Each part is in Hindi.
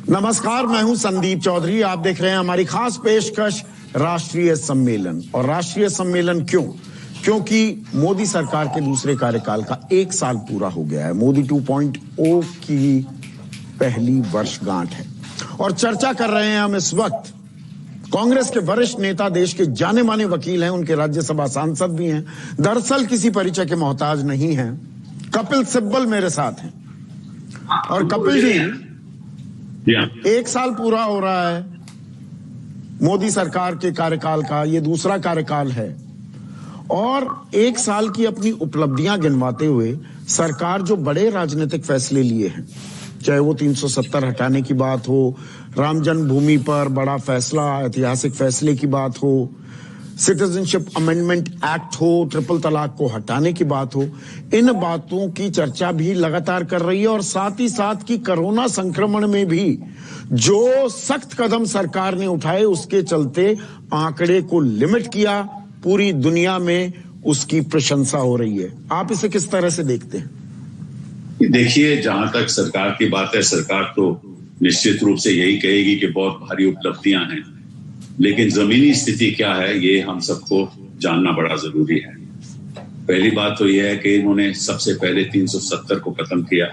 नमस्कार, मैं हूं संदीप चौधरी। आप देख रहे हैं हमारी खास पेशकश राष्ट्रीय सम्मेलन। और राष्ट्रीय सम्मेलन क्योंकि मोदी सरकार के दूसरे कार्यकाल का 1 साल पूरा हो गया है। मोदी 2.0 की पहली वर्षगांठ है और चर्चा कर रहे हैं हम इस वक्त। कांग्रेस के वरिष्ठ नेता, देश के जाने माने वकील हैं, उनके राज्यसभा सांसद भी हैं, दरअसल किसी परिचय के मोहताज नहीं हैं। कपिल सिब्बल मेरे साथ हैं। और कपिल जी, 1 साल पूरा हो रहा है मोदी सरकार के कार्यकाल का, ये दूसरा कार्यकाल है। और 1 साल की अपनी उपलब्धियां गिनवाते हुए सरकार जो बड़े राजनीतिक फैसले लिए हैं, चाहे वो 370 हटाने की बात हो, राम जन्मभूमि पर बड़ा फैसला, ऐतिहासिक फैसले की बात हो, सिटीजनशिप अमेंडमेंट एक्ट हो, ट्रिपल तलाक को हटाने की बात हो, इन बातों की चर्चा भी लगातार कर रही है। और साथ ही साथ की कोरोना संक्रमण में भी जो सख्त कदम सरकार ने उठाए, उसके चलते आंकड़े को लिमिट किया, पूरी दुनिया में उसकी प्रशंसा हो रही है। आप इसे किस तरह से देखते हैं? देखिए, जहां तक सरकार की बात है, सरकार तो निश्चित रूप से यही कहेगी कि बहुत भारी उपलब्धियां हैं, लेकिन जमीनी स्थिति क्या है ये हम सबको जानना बड़ा जरूरी है। पहली बात तो यह है कि इन्होंने सबसे पहले 370 को खत्म किया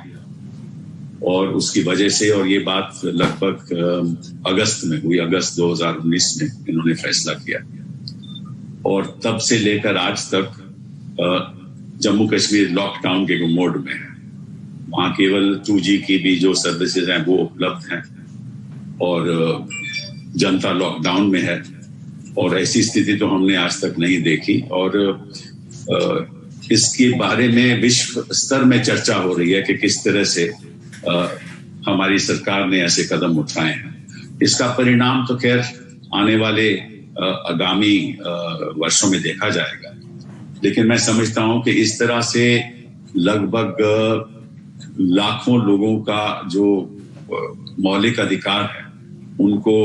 और उसकी वजह से, और ये बात लगभग अगस्त में हुई, अगस्त 2019 में इन्होंने फैसला किया और तब से लेकर आज तक जम्मू कश्मीर लॉकडाउन के मोड में है। वहां केवल 2G की भी जो सर्विसेज हैं वो उपलब्ध हैं और जनता लॉकडाउन में है। और ऐसी स्थिति तो हमने आज तक नहीं देखी। और इसके बारे में विश्व स्तर में चर्चा हो रही है कि किस तरह से हमारी सरकार ने ऐसे कदम उठाए हैं। इसका परिणाम तो खैर आने वाले आगामी वर्षों में देखा जाएगा, लेकिन मैं समझता हूं कि इस तरह से लगभग लाखों लोगों का जो मौलिक अधिकार है उनको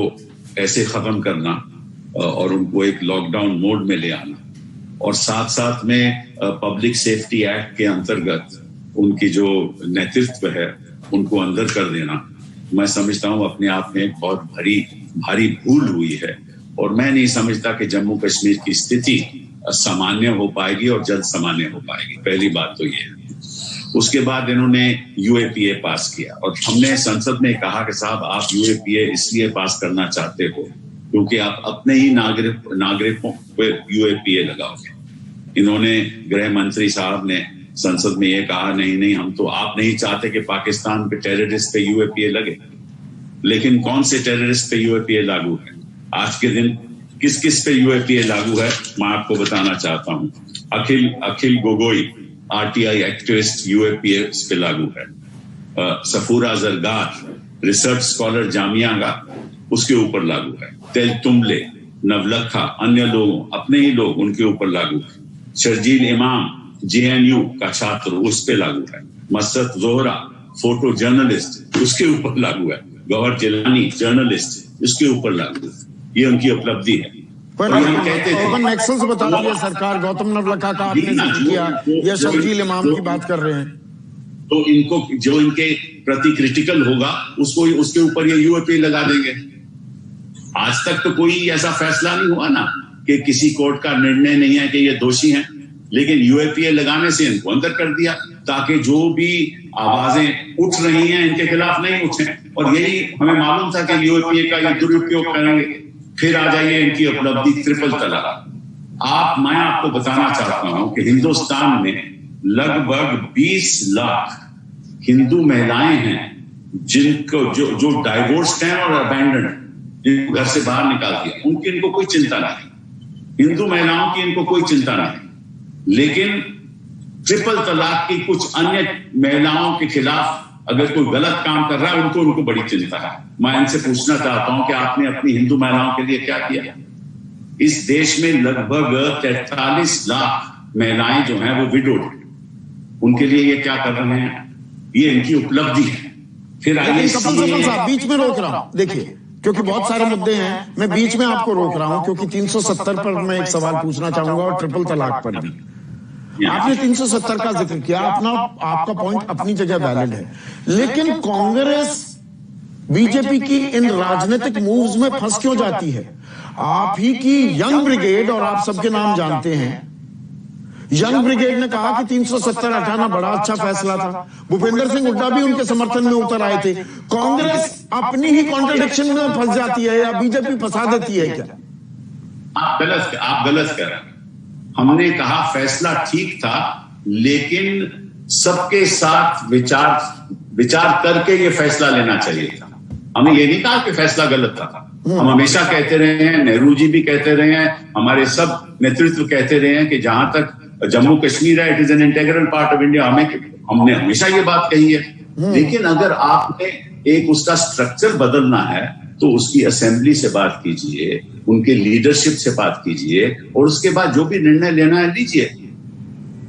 ऐसे खत्म करना और उनको एक लॉकडाउन मोड में ले आना और साथ साथ में पब्लिक सेफ्टी एक्ट के अंतर्गत उनकी जो नेतृत्व है उनको अंदर कर देना, मैं समझता हूं अपने आप में बहुत भारी भूल हुई है। और मैं नहीं समझता कि जम्मू कश्मीर की स्थिति सामान्य हो पाएगी और जल्द सामान्य हो पाएगी। पहली बात तो ये है। उसके बाद इन्होंने UAPA पास किया और हमने संसद में कहा कि साहब, आप UAPA इसलिए पास करना चाहते हो क्योंकि आप अपने ही नागरिकों पर UAPA लगाओगे। इन्होंने गृह मंत्री साहब ने संसद में ये कहा, नहीं हम तो, आप नहीं चाहते कि पाकिस्तान पे टेररिस्ट पे UAPA लगे, लेकिन कौन से टेररिस्ट पे UAPA लागू है? आज के दिन किस पे UAPA लागू है मैं आपको बताना चाहता हूँ। Akhil Gogoi RTI activist UAPA पे लागू है। सफूरा जरगार रिसर्च स्कॉलर जामिया का उसके ऊपर लागू है। तेल तुमले, नवलखा, अन्य लोगों, अपने ही लोग, उनके ऊपर लागू है। शर्जील इमाम JNU का छात्र, उस पे लागू है। मसरत जोहरा फोटो जर्नलिस्ट, उसके ऊपर लागू है। गौहर जिलानी जर्नलिस्ट, उसके ऊपर लागू है। ये उनकी उपलब्धि है। पर ओपन एक्सेस बता रही है सरकार। गौतम नवलखा का आपने जिक्र किया, या शर्जील इमाम की बात कर रहे हैं, तो इनको जो इनके प्रति क्रिटिकल होगा उसको उसके ऊपर ये UAPA लगा देंगे। आज तक तो कोई ऐसा फैसला नहीं हुआ ना कि किसी कोर्ट का निर्णय नहीं है कि ये दोषी हैं, लेकिन UAPA लगाने से इनको अंदर कर दिया ताकि जो भी आवाजें उठ रही हैं इनके खिलाफ नहीं उठे। और यही हमें मालूम था कि UAPA का ये दुरुपयोग करेंगे। फिर आ जाइए इनकी उपलब्धि ट्रिपल तलाक। मैं आपको बताना चाहता हूं कि हिंदुस्तान में लगभग 20 लाख हिंदू महिलाएं हैं जिनको जो डाइवोर्स्ड हैं और अबैंडन, जिनको घर से बाहर निकाल दिया, उनकी इनको कोई चिंता नहीं। हिंदू महिलाओं की इनको कोई चिंता नहीं, लेकिन ट्रिपल तलाक की कुछ अन्य महिलाओं के खिलाफ अगर कोई गलत काम कर रहा है उनको बड़ी चिंता है। मैं इनसे पूछना चाहता हूं कि आपने अपनी हिंदू महिलाओं के लिए क्या किया? इस देश में लगभग 43 लाख महिलाएं जो हैं वो विडोड, उनके लिए ये क्या कर रहे हैं? ये इनकी उपलब्धि है। फिर आइए, कपिल साहब बीच में रोक रहा हूं, देखिए, क्योंकि बहुत सारे मुद्दे हैं, मैं बीच में आपको रोक रहा हूं क्योंकि 370 पर मैं एक सवाल पूछना चाहूंगा और ट्रिपल तलाक पर भी। आपने 370 का जिक्र किया, आपका पॉइंट अपनी जगह वैलिड है, लेकिन कांग्रेस बीजेपी की इन राजनीतिक मूव्स में फंस क्यों जाती है? आप ही की यंग ब्रिगेड, और आप सबके नाम जानते हैं, यंग ब्रिगेड ने कहा कि 370 हटाना बड़ा अच्छा फैसला था। भूपेंद्र सिंह हुड्डा भी उनके समर्थन में उतर आए थे। कांग्रेस अपनी ही कॉन्ट्रडिक्शन में फंस जाती है या बीजेपी फंसा देती है क्या? आप गलत कर रहे हैं। हमने कहा फैसला ठीक था, लेकिन सबके साथ विचार करके ये फैसला लेना चाहिए था। हमने ये नहीं कहा कि फैसला गलत था। हम हमेशा कहते रहे हैं, नेहरू जी भी कहते रहे हैं, हमारे सब नेतृत्व कहते रहे हैं कि जहां तक जम्मू कश्मीर है, it is an integral part of India. हमने हमेशा ये बात कही है। लेकिन अगर आपने एक उसका स्ट्रक्चर बदलना है तो उसकी असेंबली से बात कीजिए, उनके लीडरशिप से बात कीजिए, और उसके बाद जो भी निर्णय लेना है लीजिए।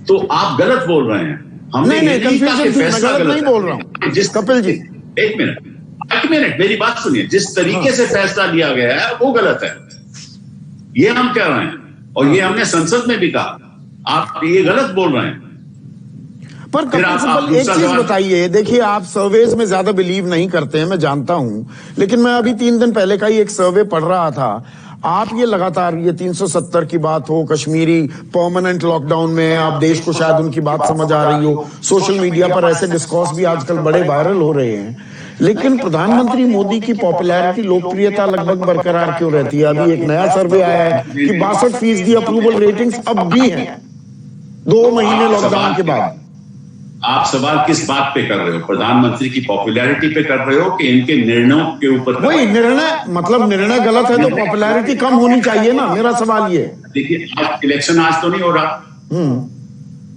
तो आप गलत बोल रहे हैं। हमने नहीं कहा कि फैसला गलत नहीं बोल रहा हूं। जिस कपिल जी, एक मिनट मेरी बात सुनिए। जिस तरीके से फैसला लिया गया है वो गलत है, ये हम कह रहे हैं, और ये हमने संसद में भी कहा। आप ये गलत बोल रहे हैं। पर कपिल, एक चीज बताइए, देखिए आप सर्वेज में ज्यादा बिलीव नहीं करते हैं, मैं जानता हूं, लेकिन मैं अभी 3 दिन पहले का ही एक सर्वे पढ़ रहा था। आप ये लगातार ये 370 की बात हो, कश्मीरी परमानेंट लॉकडाउन में, आप देश को शायद उनकी बात समझ आ रही हो, सोशल मीडिया पर ऐसे डिस्कोर्स भी आजकल बड़े वायरल हो रहे हैं, लेकिन प्रधानमंत्री मोदी की पॉपुलैरिटी, लोकप्रियता लगभग बरकरार क्यों रहती है? अभी एक नया सर्वे आया है कि 62% अप्रूवल रेटिंग्स अब भी हैं 2 महीने लॉकडाउन के बाद। आप सवाल किस बात पे कर रहे हो? प्रधानमंत्री की पॉपुलैरिटी पे कर रहे हो कि इनके निर्णयों के ऊपर? वही निर्णय, मतलब निर्णय गलत है तो पॉपुलैरिटी कम होनी चाहिए ना, मेरा सवाल ये। देखिए, इलेक्शन आज तो नहीं हो रहा,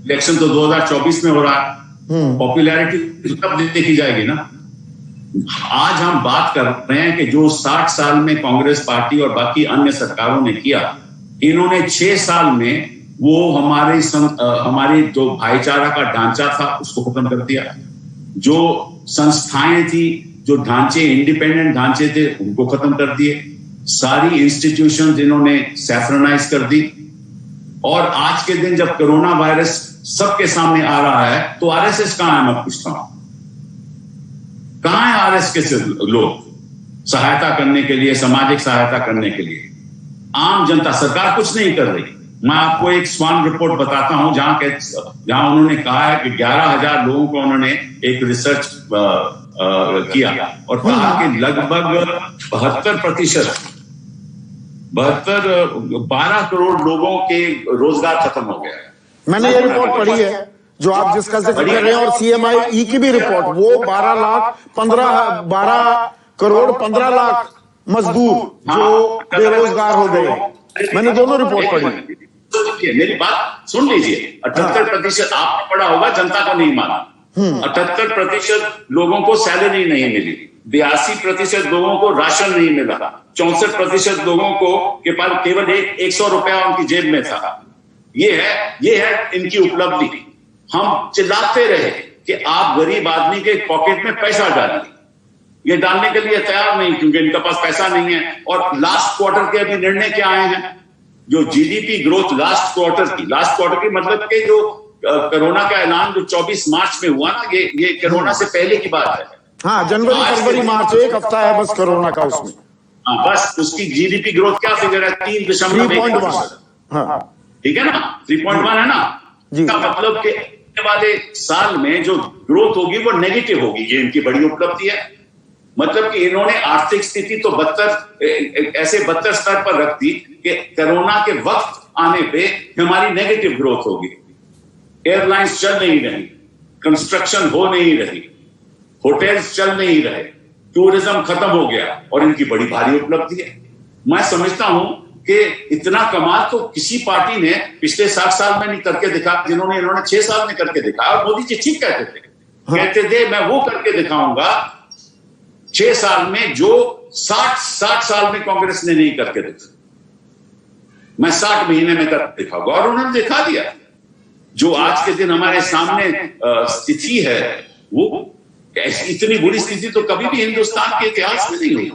इलेक्शन तो 2024 में हो रहा है। पॉपुलैरिटी कब देखी जाएगी ना? आज हम बात कर रहे हैं कि जो 60 साल में कांग्रेस पार्टी और बाकी अन्य सरकारों ने किया, इन्होंने 6 साल में वो हमारी जो भाईचारा का ढांचा था उसको खत्म कर दिया। जो संस्थाएं थी, जो ढांचे, इंडिपेंडेंट ढांचे थे, उनको खत्म कर दिए। सारी इंस्टीट्यूशंस इन्होंने सैफ्रनाइज कर दी। और आज के दिन जब कोरोना वायरस सबके सामने आ रहा है तो आरएसएस कहां है? मैं पूछता हूं, कहां है आरएसएस के लोग सहायता करने के लिए, सामाजिक सहायता करने के लिए? आम जनता, सरकार कुछ नहीं कर रही। मैं आपको एक स्वान रिपोर्ट बताता हूं जहां उन्होंने कहा है कि 11,000 लोगों को उन्होंने एक रिसर्च किया और कहा कि लगभग 72% 12 करोड़ लोगों के रोजगार खत्म हो गया है। मैंने ये रिपोर्ट पढ़ी है जो आप जिसका जिक्र कर रहे हैं, और CMI की भी रिपोर्ट, वो 12 करोड़ 15 लाख मजदूर जो बेरोजगार हो गए। मैंने दोनों रिपोर्ट पढ़ी। मेरी बात सुन लीजिए। 78% आपने पढ़ा होगा, जनता को नहीं माना। 78% लोगों को सैलरी नहीं मिली, 82% लोगों को राशन नहीं मिला, 64% लोगों को के पास केवल 100 रुपया उनकी जेब में था। ये है इनकी उपलब्धि। हम चिल्लाते रहे कि आप गरीब आदमी के पॉकेट में पैसा डालिए, ये डालने के लिए तैयार नहीं, क्योंकि इनके पास पैसा नहीं है। और लास्ट क्वार्टर के अभी निर्णय क्या आए हैं? जो जीडीपी ग्रोथ लास्ट क्वार्टर की मतलब के जो कोरोना का ऐलान जो 24 मार्च में हुआ ना, ये कोरोना से पहले की बात है। हाँ, जनवरी, फरवरी, मार्च, एक हफ्ता है बस कोरोना का उसमें। हाँ, बस उसकी जीडीपी ग्रोथ क्या फिगर है? 3.1%। हाँ, ठीक है ना, 3.1 है ना जी। का मतलब कि आने वाले साल में जो ग्रोथ होगी वो नेगेटिव होगी। ये इनकी बड़ी उपलब्धि है। मतलब कि इन्होंने आर्थिक स्थिति तो ऐसे बदतर स्तर पर रख दी कि कोरोना के वक्त आने पे हमारी नेगेटिव ग्रोथ होगी। एयरलाइंस चल नहीं रही, कंस्ट्रक्शन हो नहीं रही, होटल्स चल नहीं रहे, टूरिज्म खत्म हो गया, और इनकी बड़ी भारी उपलब्धि है। मैं समझता हूं कि इतना कमाल तो किसी पार्टी ने पिछले 60 साल में नहीं करके दिखा, इन्होंने 6 साल में करके दिखा। और मोदी जी ठीक कहते थे, कहते थे मैं वो करके दिखाऊंगा 6 साल में जो 60 साल में कांग्रेस ने नहीं करके दिखा। मैं 60 महीने में करके दिखाऊंगा, और उन्होंने दिखा दिया। जो आज के दिन हमारे सामने स्थिति है, वो इतनी बुरी स्थिति तो कभी भी हिंदुस्तान के इतिहास में नहीं हुई।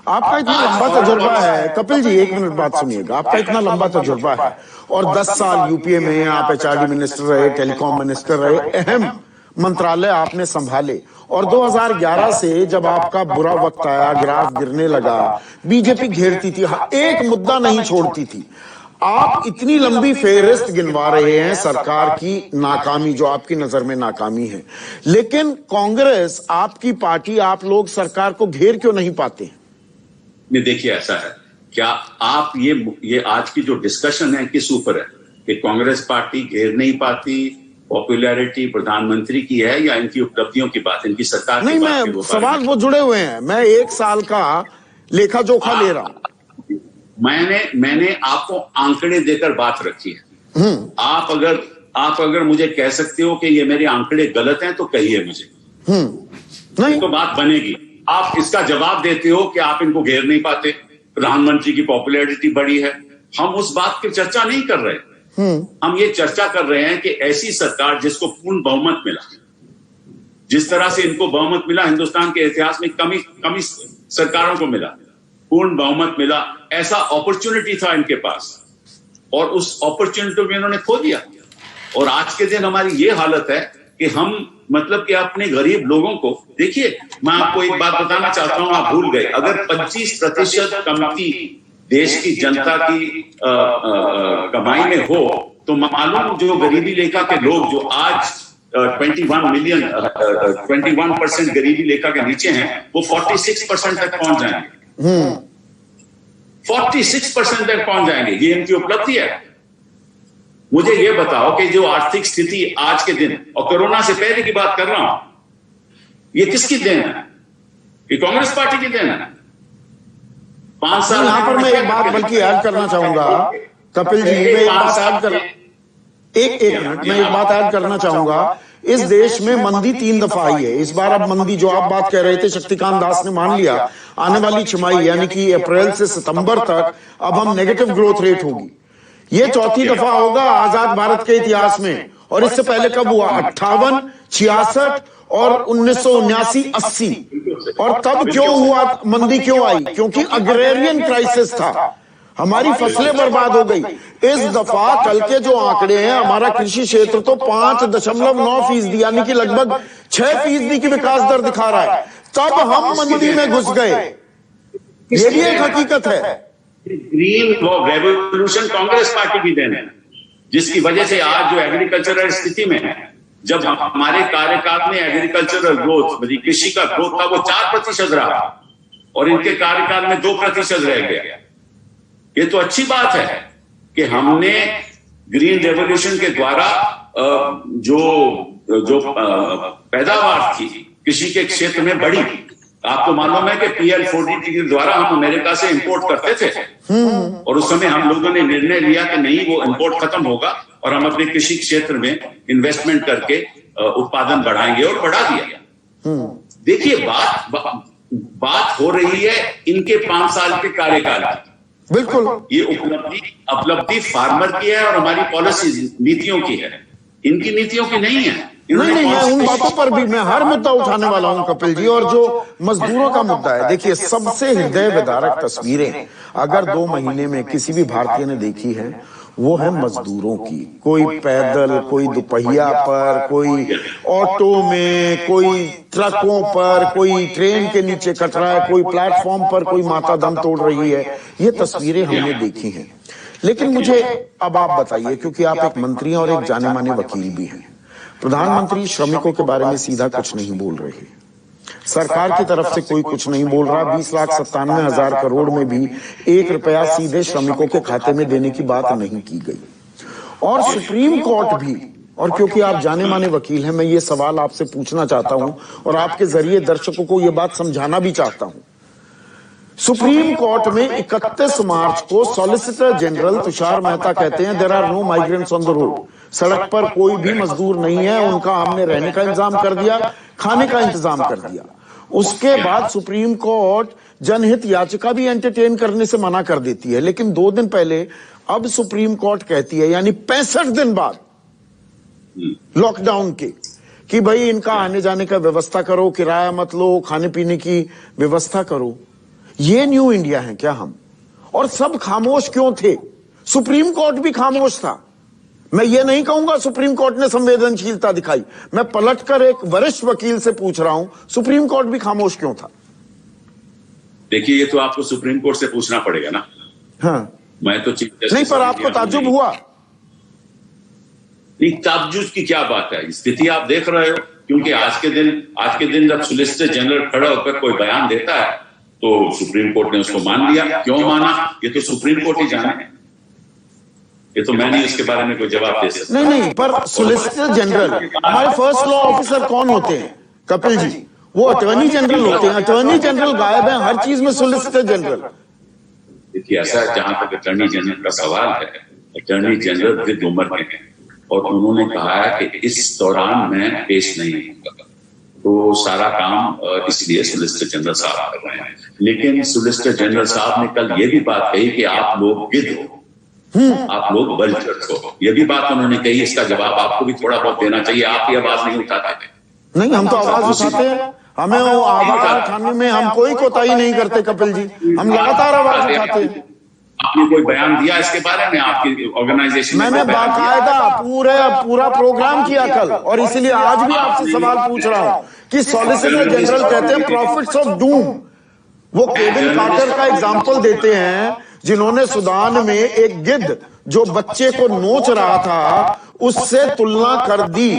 आपका इतना लंबा तजुर्बा है कपिल जी, एक मिनट बात सुनिएगा। आपका इतना लंबा तजुर्बा है और 10 साल यूपीए में आप HRD मिनिस्टर रहे, टेलीकॉम मिनिस्टर रहे, अहम मंत्रालय आपने संभाले और 2011 से जब आपका बुरा वक्त आया, ग्राफ गिरने लगा, बीजेपी घेरती थी, एक मुद्दा नहीं छोड़ती थी। आप इतनी लंबी फेहरिस्त गिनवा रहे हैं सरकार की नाकामी, जो आपकी नजर में नाकामी है, लेकिन कांग्रेस, आपकी पार्टी, आप लोग सरकार को घेर क्यों नहीं पाते? नहीं, देखिए ऐसा है, क्या आप ये आज की जो डिस्कशन है किस ऊपर है कि कांग्रेस पार्टी घेर नहीं पाती, पॉपुलैरिटी प्रधानमंत्री की है या इनकी उपलब्धियों की बात, इनकी सरकार नहीं, की बात? मैं सवाल वो जुड़े हुए हैं, मैं एक साल का लेखा जोखा ले रहा हूं। मैंने आपको आंकड़े देकर बात रखी है। आप अगर मुझे कह सकते हो कि ये मेरे आंकड़े गलत हैं तो कहिए मुझे, नहीं तो बात बनेगी। आप इसका जवाब देते हो कि आप इनको घेर नहीं पाते, प्रधानमंत्री की पॉपुलैरिटी बढ़ी है। हम उस बात की चर्चा नहीं कर रहे, हम ये चर्चा कर रहे हैं कि ऐसी सरकार जिसको पूर्ण बहुमत मिला, जिस तरह से इनको बहुमत मिला, हिंदुस्तान के इतिहास में कमी सरकारों को मिला, पूर्ण बहुमत मिला, ऐसा अपॉर्चुनिटी था इनके पास और उस अपॉर्चुनिटी में इन्होंने खो दिया। और आज के दिन हमारी ये हालत है कि हम मतलब कि अपने गरीब लोगों को, देखिए मैं आपको एक बात बताना चाहता हूं, आप भूल गए, अगर 25% कमी देश की जनता की कमाई में हो तो मालूम जो गरीबी रेखा के लोग जो आज 21% गरीबी रेखा के नीचे हैं, वो 46% तक पहुंच जाएंगे। 46% तक पहुंच जाएंगे, ये इनकी उपलब्धि है। मुझे ये बताओ कि जो आर्थिक स्थिति आज के दिन, और कोरोना से पहले की बात कर रहा हूं, ये किसकी देन है? ये कांग्रेस पार्टी की देन है। 5 साल यहां पर मैं एक बात बल्कि ऐड करना चाहूंगा, कपिल जी, मैं एक बात ऐड कर एक मिनट में एक बात ऐड करना चाहूंगा। इस देश में मंदी 3 दफा आई है इस बार। अब मंदी जो आप बात कह रहे थे, शक्तिकांत दास ने मान लिया, आने वाली छमाही यानी कि अप्रैल से सितंबर तक अब हम नेगेटिव ग्रोथ रेट होगी। ये चौथी दफा होगा आजाद भारत के इतिहास में। और इससे पहले कब हुआ? 58, 66 और 1979-80। और तब क्यों हुआ मंदी, क्यों आई? क्योंकि अग्रेरियन क्राइसिस था, हमारी फसलें बर्बाद हो गई। इस दफा कल के जो आंकड़े हैं, हमारा कृषि क्षेत्र तो 5.9% यानी कि लगभग 6% की विकास दर दिखा रहा है। तब हम मंदी में घुस गए, ये भी एक हकीकत है। ग्रीन रेवोल्यूशन कांग्रेस पार्टी की देन है, जिसकी वजह से आज जो एग्रीकल्चरल स्थिति में है, जब हमारे कार्यकाल में एग्रीकल्चरल ग्रोथ, कृषि का ग्रोथ था, वो 4% रहा और इनके कार्यकाल में 2% रह गया। ये तो अच्छी बात है कि हमने ग्रीन रेवोल्यूशन के द्वारा जो पैदावार थी कृषि के क्षेत्र में बढ़ी। आपको मालूम है कि PL40 के द्वारा हम अमेरिका से इंपोर्ट करते थे और उस समय हम लोगों ने निर्णय लिया कि नहीं, वो इंपोर्ट खत्म होगा और हम अपने कृषि क्षेत्र में इन्वेस्टमेंट करके उत्पादन बढ़ाएंगे, और बढ़ा दिया। देखिए बात हो रही है इनके 5 साल के कार्यकाल की। बिल्कुल, ये उपलब्धि फार्मर की है और हमारी पॉलिसी नीतियों की है, इनकी नीतियों की नहीं है। नहीं, मैं उन बातों पर भी मैं हर मुद्दा उठाने वाला हूं कपिल जी। और जो मजदूरों का मुद्दा है, देखिए सबसे हृदय विदारक तस्वीरें अगर 2 महीने में किसी भी भारतीय ने देखी है, वो है मजदूरों की। कोई पैदल, कोई दुपहिया पर, कोई ऑटो में, कोई ट्रकों पर, कोई ट्रेन के नीचे कट रहा है, कोई प्लेटफॉर्म पर कोई माता दम तोड़ रही है। ये तस्वीरें हमने देखी हैं। लेकिन मुझे अब आप बताइए, क्योंकि आप एक मंत्री और एक जाने माने वकील भी हैं, प्रधानमंत्री श्रमिकों के बारे में सीधा कुछ नहीं बोल रहे, सरकार की तरफ से कोई कुछ नहीं बोल रहा। 20,97,000 करोड़ में भी 1 रुपया सीधे श्रमिकों के खाते में देने की बात नहीं की गई। और सुप्रीम कोर्ट भी, और क्योंकि आप जाने माने वकील हैं, मैं ये सवाल आपसे पूछना चाहता हूं और आपके जरिए दर्शकों को ये बात समझाना भी चाहता हूं। सुप्रीम कोर्ट में 31 मार्च को सॉलिसिटर जनरल तुषार मेहता कहते हैं, there are no migrants on the road. सड़क पर कोई भी मजदूर नहीं है, उनका हमने रहने का इंतजाम कर दिया, खाने का इंतजाम कर दिया। उसके बाद सुप्रीम कोर्ट जनहित याचिका भी एंटरटेन करने से मना कर देती है। लेकिन 2 दिन पहले अब सुप्रीम कोर्ट कहती है, यानी 65 दिन बाद लॉकडाउन के, कि भाई इनका आने जाने का व्यवस्था करो, किराया मत लो, खाने पीने की व्यवस्था करो। ये न्यू इंडिया है क्या हम? और सब खामोश क्यों थे? सुप्रीम कोर्ट भी खामोश था। मैं ये नहीं कहूंगा सुप्रीम कोर्ट ने संवेदनशीलता दिखाई, मैं पलटकर एक वरिष्ठ वकील से पूछ रहा हूं, सुप्रीम कोर्ट भी खामोश क्यों था? देखिए, ये तो आपको सुप्रीम कोर्ट से पूछना पड़ेगा ना। हाँ, मैं तो चीफ जस्टिस नहीं, पर आपको ताज्जुब हुआ? नहीं, ताज्जुब की क्या बात है, स्थिति आप देख रहे हो। क्योंकि आज के दिन जब सोलिसिटर जनरल खड़ा होकर कोई बयान देता है तो सुप्रीम कोर्ट ने उसको मान लिया। क्यों माना, ये तो सुप्रीम कोर्ट ही जाने, ये तो मैं नहीं उसके बारे में कोई जवाब दे सकता। नहीं, पर सोलिसिटर जनरल, हमारे फर्स्ट लॉ ऑफिसर कौन होते हैं? कपिल जी, वो अटॉर्नी जनरल होते हैं। अटॉर्नी जनरल गायब है हर चीज में, सोलिसिटर जनरल। देखिए, ऐसा है, जहां तक अटॉर्नी जनरल का सवाल है, अटॉर्नी जनरल वृद्ध उम्र के हैं और उन्होंने कहा है कि इस दौरान मैं पेश नहीं होगा, तो सारा काम इसलिए सोलिसिटर जनरल साहब कर रहे हैं। लेकिन सोलिसिटर जनरल साहब ने कल ये भी बात कही कि आप लोग गिद्ध हो, आप लोग वल्चर्स हो, ये भी बात उन्होंने कही। इसका जवाब आपको भी थोड़ा बहुत देना चाहिए, आप ये आवाज नहीं उठाते। नहीं, हम तो आवाज उठाते हैं, हमें वो आवाज उठाने में हम कोई कोताही नहीं करते कपिल जी, हम लगातार आवाज उठाते हैं। आपने कोई बयान दिया इसके बारे में? आपकी ऑर्गेनाइजेशन मैंने बाकायदा पूरा प्रोग्राम किया कल, और इसीलिए आज भी आपसे सवाल पूछ रहा हूं कि सॉलिसिटर जनरल कहते हैं प्रॉफिट्स ऑफ डूम। वो केविन कार्टर का एग्जाम्पल देते हैं, जिन्होंने सूडान में एक गिद्ध जो बच्चे को नोच रहा था उससे तुलना कर दी।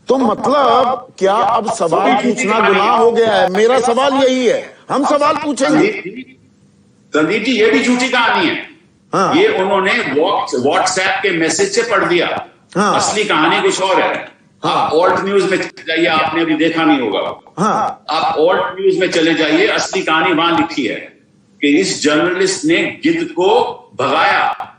तो मतलब क्या अब सवाल पूछना गुनाह हो गया है? मेरा सवाल यही है, हम सवाल पूछेंगे। संदीप जी, ये भी झूठी कहानी है। हाँ। ये उन्होंने व्हाट्सएप के मैसेज से पढ़ दिया। हाँ। असली कहानी कुछ और है। आप ऑल्ट न्यूज में चले जाइए, आपने अभी देखा नहीं होगा। हाँ। आप ऑल्ट न्यूज में चले जाइए, असली कहानी वहां लिखी है कि इस जर्नलिस्ट ने गिद्ध को भगाया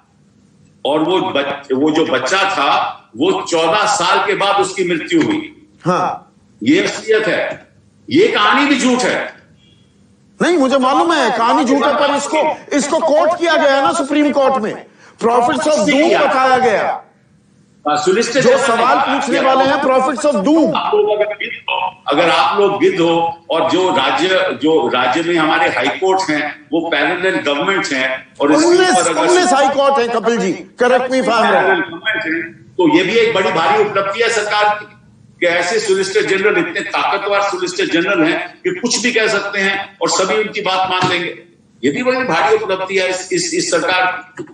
और वो जो बच्चा था वो 14 साल के बाद उसकी मृत्यु हुई। हाँ। ये असलियत है, ये कहानी भी झूठ है। नहीं, मुझे मालूम है कहानी झूठ है, पर इसको कोर्ट किया गया ना सुप्रीम कोर्ट में, प्रॉफिट्स ऑफ डूम बताया गया। जो सवाल पूछने वाले हैं प्रॉफिट्स ऑफ डूम। अगर आप लोग गिद्ध हो और जो राज्य में हमारे हाई कोर्ट हैं वो पैरेलल गवर्नमेंट हैं और 19 हाई कोर्ट है Kapil ji, correct me if I am wrong, तो ये भी एक बड़ी भारी उपलब्धि है सरकार की कि ऐसे सोलिसिटर जनरल, इतने ताकतवर सोलिसिटर जनरल हैं कि कुछ भी कह सकते हैं और सभी उनकी बात मान लेंगे। ये भी बड़ी भारी उपलब्धि है इस सरकार की।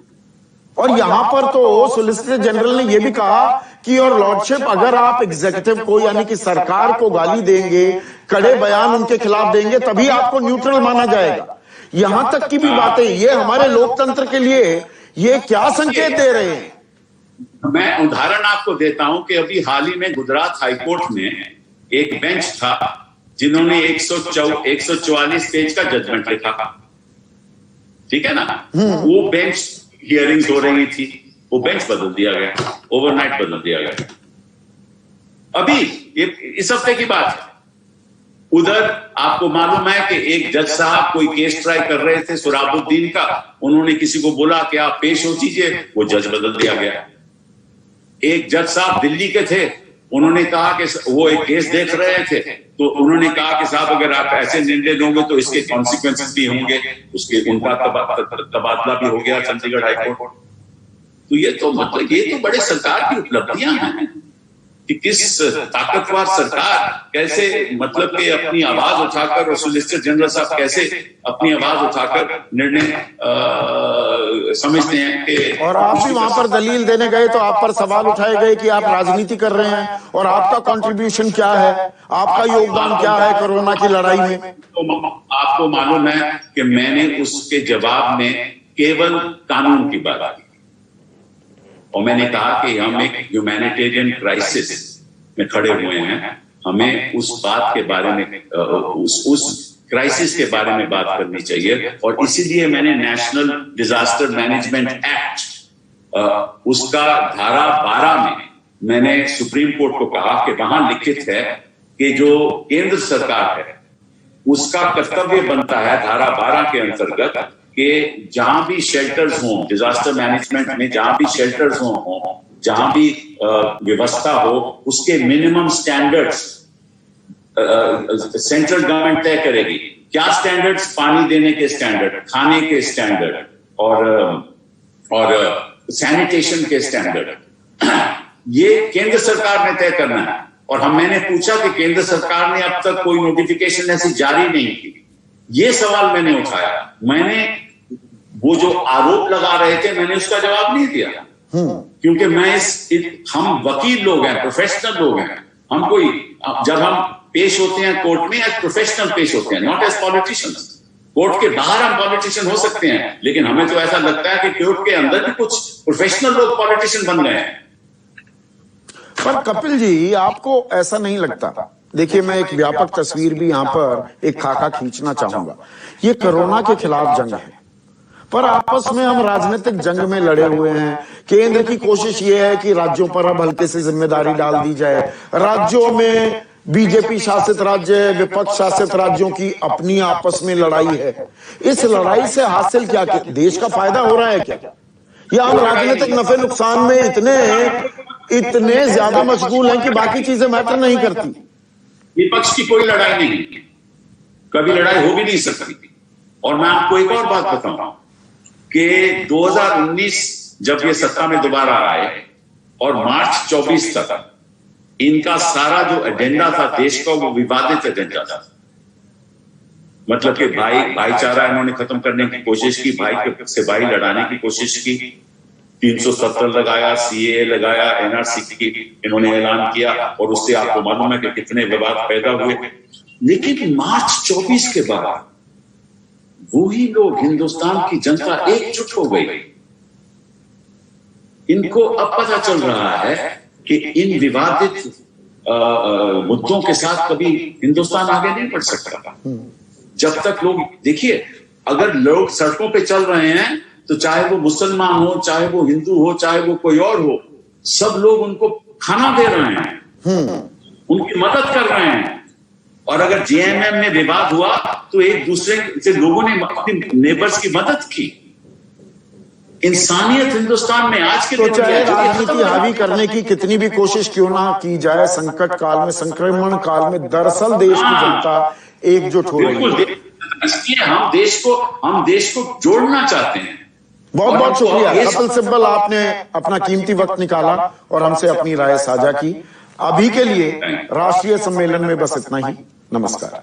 और यहां पर तो सोलिसिटर जनरल ने यह भी कहा कि योर लॉर्डशिप, अगर आप एग्जीक्यूटिव को यानी कि सरकार को गाली देंगे, कड़े बयान उनके खिलाफ देंगे, तभी आपको न्यूट्रल माना जाएगा। यहां तक की भी बातें, ये हमारे लोकतंत्र के लिए ये क्या संकेत दे रहे हैं? मैं उदाहरण आपको देता हूं कि अभी हाल ही में गुजरात हाईकोर्ट में एक बेंच था जिन्होंने 144 पेज का जजमेंट लिखा, ठीक है ना। वो बेंच हियरिंग्स हो रही थी, वो बेंच बदल दिया गया, ओवरनाइट बदल दिया गया। अभी इस हफ्ते की बात है, उधर आपको मालूम है कि एक जज साहब कोई केस ट्राई कर रहे थे सुराबुद्दीन का, उन्होंने किसी को बोला कि आप पेश हो कीजिए, वो जज बदल दिया गया। एक जज साहब दिल्ली के थे, उन्होंने कहा कि वो एक केस देख रहे थे, तो उन्होंने कहा कि साहब अगर आप ऐसे निर्णय दोगे तो इसके कॉन्सिक्वेंसेस भी होंगे, उनका तबादला भी हो गया चंडीगढ़ हाईकोर्ट। तो ये तो मतलब ये तो बड़े सरकार की उपलब्धियां हैं कि किस ताकतवर सरकार कैसे मतलब कि अपनी आवाज उठाकर, और सोलिसिटर जनरल साहब कैसे अपनी आवाज उठाकर निर्णय समझते हैं कि। और आप भी वहां पर दलील देने गए तो आप पर सवाल उठाए गए कि आप राजनीति कर रहे हैं, और आपका कंट्रीब्यूशन क्या है, आपका योगदान क्या है कोरोना की लड़ाई में। तो आपको मालूम है कि मैंने उसके जवाब में केवल कानून की बात की और मैंने कहा कि हम एक ह्यूमैनिटेरियन क्राइसिस में खड़े हुए हैं, हमें उस बात के बारे में, उस क्राइसिस के बारे में बात करनी चाहिए। और इसीलिए मैंने नेशनल डिजास्टर मैनेजमेंट एक्ट उसका धारा 12 में मैंने सुप्रीम कोर्ट को कहा कि वहां लिखित है कि जो केंद्र सरकार है उसका कर्तव्य बनता है धारा 12 के अंतर्गत कि जहां भी शेल्टर्स हों, डिजास्टर मैनेजमेंट में जहां भी शेल्टर्स हों, जहां भी व्यवस्था हो, उसके मिनिमम स्टैंडर्ड्स सेंट्रल गवर्नमेंट तय करेगी। क्या स्टैंडर्ड्स? पानी देने के स्टैंडर्ड, खाने के स्टैंडर्ड और सैनिटेशन के स्टैंडर्ड। ये केंद्र सरकार ने तय करना है। और मैंने पूछा कि केंद्र सरकार ने अब तक कोई नोटिफिकेशन ऐसी जारी नहीं की। ये सवाल मैंने उठाया। मैंने वो जो आरोप लगा रहे थे, मैंने उसका जवाब नहीं दिया, क्योंकि हम वकील लोग हैं, प्रोफेशनल लोग हैं। हम कोई, जब हम पेश होते हैं कोर्ट में, एज प्रोफेशनल पेश होते हैं, नॉट एज पॉलिटिशियंस। कोर्ट के बाहर हम पॉलिटिशियन हो सकते हैं, लेकिन हमें तो ऐसा लगता है कि कोर्ट के अंदर भी कुछ प्रोफेशनल लोग पॉलिटिशियन बन गए हैं। पर कपिल जी, आपको ऐसा नहीं लगता? देखिए, मैं एक व्यापक तस्वीर भी यहां पर एक खाका खींचना चाहूंगा। ये कोरोना के खिलाफ जंग है, पर आपस में हम राजनीतिक जंग में लड़े हुए हैं। केंद्र की कोशिश ये है कि राज्यों पर अब हल्के से जिम्मेदारी डाल दी जाए। राज्यों में बीजेपी शासित राज्य, विपक्ष शासित राज्यों की अपनी आपस में लड़ाई है। इस लड़ाई से हासिल क्या, देश का फायदा हो रहा है क्या, या हम राजनीतिक नफे नुकसान में इतने ज्यादा मशगूल हैं कि बाकी चीजें मैटर नहीं करती? विपक्ष की कोई लड़ाई नहीं, कभी लड़ाई हो भी नहीं सकती। और मैं आपको एक और बात बताऊं कि 2019 जब ये सत्ता में दोबारा आए और मार्च 24 तक इनका सारा जो एजेंडा था देश का, वो विवादित एजेंडा था। मतलब कि भाईचारा इन्होंने खत्म करने की कोशिश की, भाई से भाई लड़ाने की कोशिश की, 370 लगाया, सीए लगाया, एनआरसी की इन्होंने ऐलान किया, और उससे आपको मालूम है कि कितने विवाद पैदा हुए। लेकिन मार्च 24 के बाद वही लोग, हिंदुस्तान की जनता एकजुट हो गई। इनको अब पता चल रहा है कि इन विवादित मुद्दों के साथ कभी हिंदुस्तान आगे नहीं बढ़ सकता। जब तक लोग, देखिए, अगर लोग सड़कों पे चल रहे हैं तो चाहे वो मुसलमान हो, चाहे वो हिंदू हो, चाहे वो कोई और हो, सब लोग उनको खाना दे रहे हैं, उनकी मदद कर रहे हैं। और अगर जेएमएम में विवाद हुआ तो एक दूसरे से लोगों ने अपने नेबर्स की मदद की। इंसानियत हिंदुस्तान में आज के तो चाहे राजनीति हावी करने की कितनी भी कोशिश क्यों ना की जाए, संकट काल में, संक्रमण काल में, दरअसल देश की जनता एकजुट हो रही है। इसलिए हम देश को जोड़ना चाहते हैं। बहुत बहुत शुक्रिया कपिल सिब्बल, आपने अपना कीमती वक्त निकाला और हमसे अपनी राय साझा की। अभी के लिए राष्ट्रीय सम्मेलन में बस इतना ही। नमस्कार।